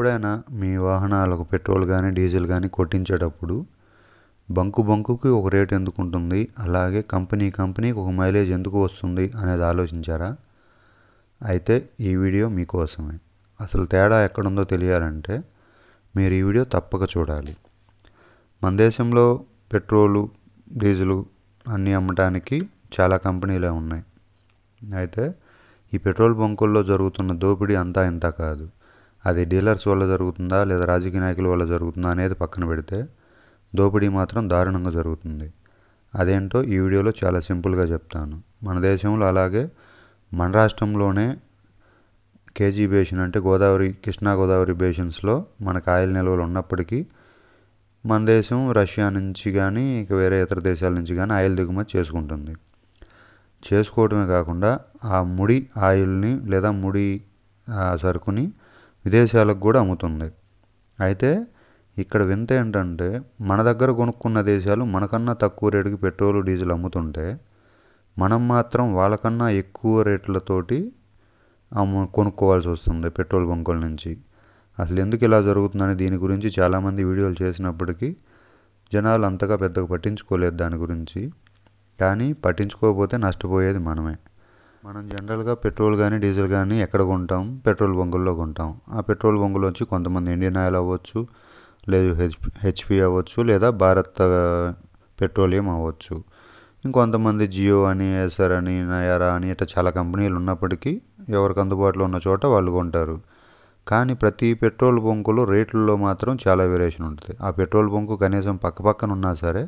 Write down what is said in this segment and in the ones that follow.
ఎప్పుడైనా మీ వాహనాలకు పెట్రోల్ కానీ డీజిల్ కానీ కొట్టించేటప్పుడు బంకుకి ఒక రేట్ ఎందుకు ఉంటుంది, అలాగే కంపెనీకి ఒక మైలేజ్ ఎందుకు వస్తుంది అనేది ఆలోచించారా? అయితే ఈ వీడియో మీకోసమే. అసలు తేడా ఎక్కడుందో తెలియాలంటే మీరు ఈ వీడియో తప్పక చూడాలి. మన దేశంలో పెట్రోలు డీజిలు అన్నీ అమ్మటానికి చాలా కంపెనీలే ఉన్నాయి. అయితే ఈ పెట్రోల్ బంకుల్లో జరుగుతున్న దోపిడీ అంతా ఇంత కాదు. అది డీలర్స్ వల్ల జరుగుతుందా లేదా రాజకీయ నాయకుల వల్ల జరుగుతుందా అనేది పక్కన పెడితే దోపిడీ మాత్రం దారుణంగా జరుగుతుంది. అదేంటో ఈ వీడియోలో చాలా సింపుల్గా చెప్తాను. మన దేశంలో అలాగే మన రాష్ట్రంలోనే కేజీ బేసిన్ అంటే కృష్ణా గోదావరి బేసిన్స్లో మనకు ఆయిల్ నిల్వలు ఉన్నప్పటికీ మన దేశం రష్యా నుంచి కానీ ఇక వేరే ఇతర దేశాల నుంచి కానీ ఆయిల్ దిగుమతి చేసుకోవటమే కాకుండా ఆ ముడి ఆయిల్ని లేదా ముడి సరుకుని విదేశాలకు కూడా అమ్ముతుంది. అయితే ఇక్కడ వింత ఏంటంటే మన దగ్గర కొనుక్కున్న దేశాలు మనకన్నా తక్కువ రేటుకి పెట్రోల్ డీజిల్ అమ్ముతుంటే మనం మాత్రం వాళ్ళకన్నా ఎక్కువ రేట్లతోటి కొనుక్కోవాల్సి వస్తుంది పెట్రోల్ బంకుల నుంచి. అసలు ఎందుకు ఇలా జరుగుతుందని దీని గురించి చాలామంది వీడియోలు చేసినప్పటికీ జనాలు అంతగా పెద్దగా పట్టించుకోలేదు దాని గురించి. కానీ పట్టించుకోకపోతే నష్టపోయేది మనమే. మనం జనరల్గా పెట్రోల్ కానీ డీజిల్ కానీ ఎక్కడ కొంటాం? పెట్రోల్ బంకుల్లో కొంటాం. ఆ పెట్రోల్ బంకులోంచి కొంతమంది ఇండియన్ ఆయిల్ అవ్వచ్చు, లేదు హెచ్పి అవ్వచ్చు, లేదా భారత్ పెట్రోలియం అవ్వచ్చు. ఇంకొంతమంది జియో అని, ఎస్ఆర్ అని, నయారా అని ఇట్లా చాలా కంపెనీలు ఉన్నప్పటికీ ఎవరికి అందుబాటులో ఉన్న చోట వాళ్ళు కొంటారు. కానీ ప్రతి పెట్రోల్ బంకులో రేట్లలో మాత్రం చాలా వేరియేషన్ ఉంటుంది. ఆ పెట్రోల్ బంకు కనీసం పక్కన ఉన్నా సరే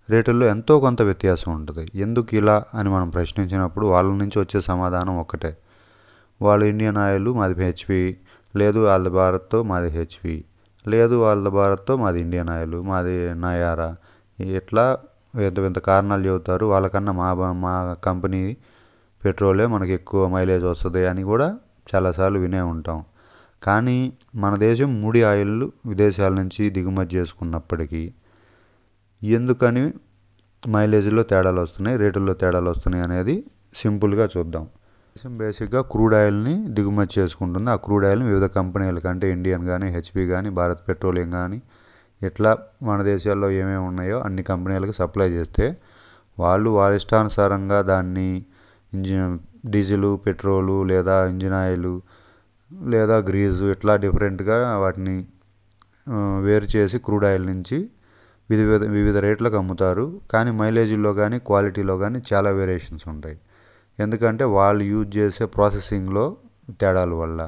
రేటుల్లో ఎంతో కొంత వ్యత్యాసం ఉంటుంది. ఎందుకు ఇలా అని మనం ప్రశ్నించినప్పుడు వాళ్ళ నుంచి వచ్చే సమాధానం ఒక్కటే. వాళ్ళు ఇండియన్ ఆయిల్ మాది హెచ్పి, లేదు వాళ్ళ భారత్తో మాది హెచ్పి, లేదు వాళ్ళ భారత్తో మాది ఇండియన్ ఆయిల్, మాది నయారా, ఇట్లా వింత కారణాలు చెబుతారు. వాళ్ళకన్నా మా కంపెనీ పెట్రోలే మనకి ఎక్కువ మైలేజ్ వస్తుంది అని కూడా చాలాసార్లు వినే ఉంటాం. కానీ మన దేశం ముడి ఆయిల్ విదేశాల నుంచి దిగుమతి చేసుకున్నప్పటికీ ఎందుకని మైలేజ్లో తేడాలు వస్తున్నాయి, రేటుల్లో తేడాలు వస్తున్నాయి అనేది సింపుల్గా చూద్దాం. దేశం బేసిక్గా క్రూడ్ ఆయిల్ని దిగుమతి చేసుకుంటుంది. ఆ క్రూడ్ ఆయిల్ని వివిధ కంపెనీలకు అంటే ఇండియన్ కానీ, హెచ్పి కానీ, భారత్ పెట్రోలియం కానీ ఇట్లా మన దేశాల్లో ఏమేమి ఉన్నాయో అన్ని కంపెనీలకు సప్లై చేస్తే వాళ్ళు వారి ఇష్టానుసారంగా దాన్ని డీజిలు, పెట్రోలు లేదా ఇంజిన్ ఆయిల్ లేదా గ్రీజు ఇట్లా డిఫరెంట్గా వాటిని వేరు చేసి క్రూడ్ ఆయిల్ నుంచి వివిధ రేట్లకు అమ్ముతారు. కానీ మైలేజీలో కానీ క్వాలిటీలో కానీ చాలా వేరియేషన్స్ ఉంటాయి. ఎందుకంటే వాళ్ళు యూజ్ చేసే ప్రాసెసింగ్లో తేడాల వల్ల.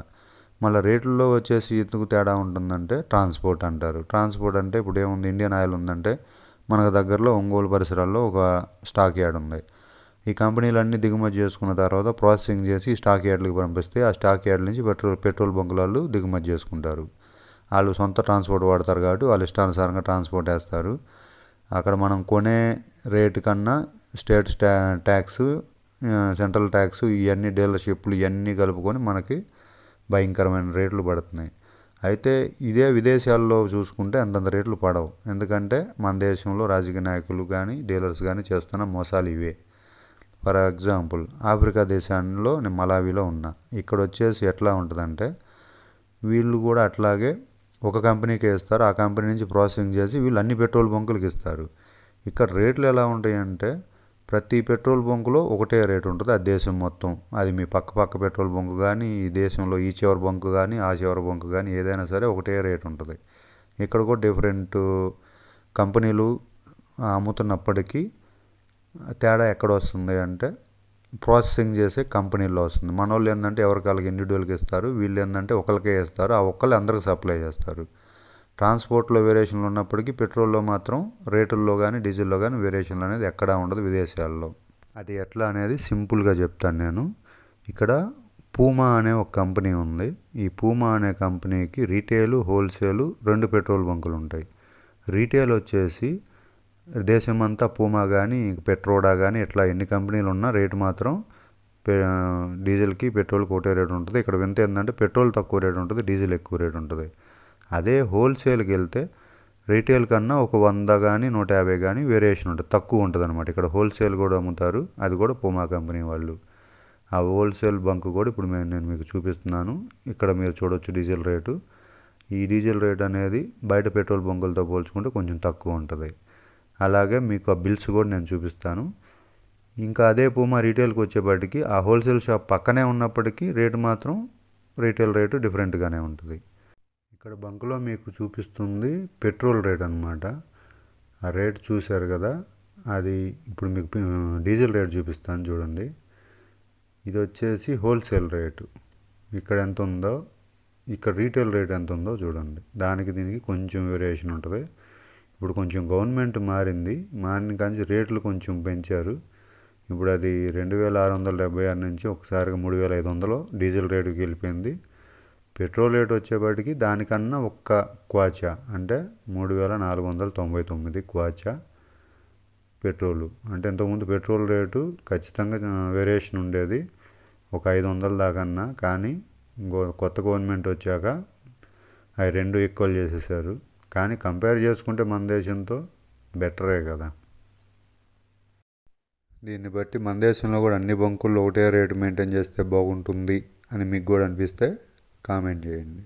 మళ్ళీ రేట్లలో వచ్చేసి ఎందుకు తేడా ఉంటుందంటే ట్రాన్స్పోర్ట్ అంటారు. ట్రాన్స్పోర్ట్ అంటే ఇప్పుడు ఏముంది, ఇండియన్ ఆయిల్ ఉందంటే మనకు దగ్గరలో ఒంగోలు పరిసరాల్లో ఒక స్టాక్ యార్డ్ ఉంది. ఈ కంపెనీలన్నీ దిగుమతి చేసుకున్న తర్వాత ప్రాసెసింగ్ చేసి స్టాక్ యార్డ్లకు పంపిస్తే ఆ స్టాక్ యార్డ్ నుంచి పెట్రోల్ బంకుల వాళ్ళు దిగుమతి చేసుకుంటారు. వాళ్ళు సొంత ట్రాన్స్పోర్ట్ వాడతారు కాబట్టి వాళ్ళు ఇష్టానుసారంగా ట్రాన్స్పోర్ట్ వేస్తారు. అక్కడ మనం కొనే రేటు కన్నా స్టేట్ ట్యాక్స్, సెంట్రల్ ట్యాక్స్, ఇవన్నీ డీలర్షిప్లు ఇవన్నీ కలుపుకొని మనకి భయంకరమైన రేట్లు పడుతున్నాయి. అయితే ఇదే విదేశాల్లో చూసుకుంటే అంతంత రేట్లు పడవు. ఎందుకంటే మన దేశంలో రాజకీయ నాయకులు కానీ డీలర్స్ కానీ చేస్తున్న మోసాలు ఇవే. ఫర్ ఎగ్జాంపుల్ ఆఫ్రికా దేశాల్లో నేను మలావిలో ఉన్నా. ఇక్కడ వచ్చేసి ఎట్లా ఉంటుందంటే వీళ్ళు కూడా అట్లాగే ఒక కంపెనీకి ఇస్తారు. ఆ కంపెనీ నుంచి ప్రాసెసింగ్ చేసి వీళ్ళు అన్ని పెట్రోల్ బంకులకు ఇస్తారు. ఇక్కడ రేట్లు ఎలా ఉంటాయంటే ప్రతి పెట్రోల్ బంకులో ఒకటే రేటు ఉంటుంది. ఆ దేశం మొత్తం, అది మీ పక్క పెట్రోల్ బంకు కానీ, ఈ దేశంలో ఈ చివరి బంకు కానీ ఆ చివరి బంకు కానీ ఏదైనా సరే ఒకటే రేటు ఉంటుంది. ఇక్కడ కూడా డిఫరెంట్ కంపెనీలు అమ్ముతున్నప్పటికీ తేడా ఎక్కడ వస్తుంది అంటే ప్రాసెసింగ్ చేసే కంపెనీల్లో వస్తుంది. మన వాళ్ళు ఏంటంటే ఎవరికి వాళ్ళకి ఇండివిజువల్కి ఇస్తారు, వీళ్ళు ఏంటంటే ఒకరికే ఇస్తారు, ఆ ఒక్కళ్ళు అందరికి సప్లై చేస్తారు. ట్రాన్స్పోర్ట్లో వేరియేషన్లు ఉన్నప్పటికీ పెట్రోల్లో మాత్రం రేటుల్లో కానీ డీజిల్లో కానీ వేరియేషన్లు అనేది ఎక్కడా ఉండదు విదేశాల్లో. అది ఎట్లా అనేది సింపుల్గా చెప్తాను నేను. ఇక్కడ పూమా అనే ఒక కంపెనీ ఉంది. ఈ పూమా అనే కంపెనీకి రీటైలు, హోల్సేలు 2 పెట్రోల్ బంకులు ఉంటాయి. రీటైల్ వచ్చేసి దేశమంతా పూమా కానీ పెట్రోడా కానీ ఇట్లా ఎన్ని కంపెనీలు ఉన్నా రేటు మాత్రం డీజిల్కి పెట్రోల్కి ఒకటే రేటు ఉంటుంది. ఇక్కడ వింత ఏంటంటే పెట్రోల్ తక్కువ రేటు ఉంటుంది, డీజిల్ ఎక్కువ రేటు ఉంటుంది. అదే హోల్సేల్కి వెళ్తే రీటైల్ కన్నా ఒక 100 కానీ 150 కానీ వేరియేషన్ ఉంటుంది, తక్కువ ఉంటుంది అనమాట. ఇక్కడ హోల్సేల్ కూడా అమ్ముతారు, అది కూడా పూమా కంపెనీ వాళ్ళు. ఆ హోల్సేల్ బంక్ కూడా ఇప్పుడు నేను మీకు చూపిస్తున్నాను. ఇక్కడ మీరు చూడొచ్చు డీజిల్ రేటు. ఈ డీజిల్ రేట్ అనేది బయట పెట్రోల్ బంకులతో పోల్చుకుంటే కొంచెం తక్కువ ఉంటుంది. అలాగే మీకు ఆ బిల్స్ కూడా నేను చూపిస్తాను. ఇంకా అదే పూమా రీటైల్కి వచ్చేప్పటికి ఆ హోల్సేల్ షాప్ పక్కనే ఉన్నప్పటికీ రేటు మాత్రం రీటైల్ రేటు డిఫరెంట్గానే ఉంటుంది. ఇక్కడ బంకులో మీకు చూపిస్తుంది పెట్రోల్ రేట్ అనమాట. ఆ రేట్ చూశారు కదా, అది ఇప్పుడు మీకు డీజిల్ రేట్ చూపిస్తాను చూడండి. ఇది వచ్చేసి హోల్సేల్ రేటు. ఇక్కడ ఎంత ఉందో, ఇక్కడ రీటైల్ రేట్ ఎంత ఉందో చూడండి. దానికి దీనికి కొంచెం వేరియేషన్ ఉంటుంది. ఇప్పుడు కొంచెం గవర్నమెంట్ మారిన కానీ రేట్లు కొంచెం పెంచారు. ఇప్పుడు అది 2676 నుంచి ఒకసారిగా 3500 డీజిల్ రేటుకి వెళ్ళిపోయింది. పెట్రోల్ రేట్ వచ్చేపాటికి దానికన్నా ఒక్క క్వాచా అంటే 3499 క్వాచా పెట్రోలు. అంటే ఇంతకుముందు పెట్రోల్ రేటు ఖచ్చితంగా వేరియేషన్ ఉండేది ఒక 500 దాకన్నా. కానీ కొత్త గవర్నమెంట్ వచ్చాక అవి రెండు ఈక్వల్ చేసేసారు. కానీ కంపేర్ చేసుకుంటే మన దేశంతో బెటరే కదా. దీన్ని బట్టి మన దేశంలో కూడా అన్ని బంకుల్లో ఒకటే రేటు మెయింటైన్ చేస్తే బాగుంటుంది అని మీకు కూడా అనిపిస్తే కామెంట్ చేయండి.